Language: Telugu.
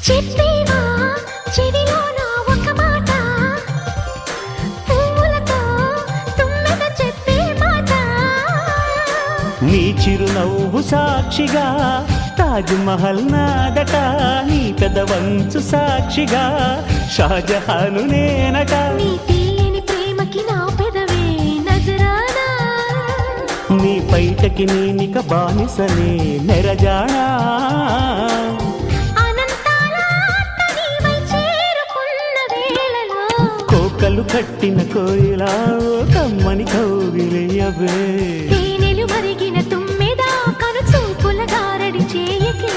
చెప్పేవా చెవిలోన ఒక మాట, పువ్వులతో తుమ్మెద చెప్పే మాట. నీ చిరునవ్వు సాక్షిగా తాజ్ మహల్ నాదట, నీ పెదవంచు సాక్షిగా షాజహాను నేనట. నీ తీయని ప్రేమకి నా పెదవే నజరానా, నీ పైటకి నేనిక బానిసనే నెరజానా. అనంతాల ఆత్మ నీవై చేరుకున్న వేళలో, కోకలు కట్టిన కోయిలా ఓ కమ్మని కౌగిలియవే. తేనెలు మరిగిన తుమ్మెద కను చూపుల గారడి చేయకే.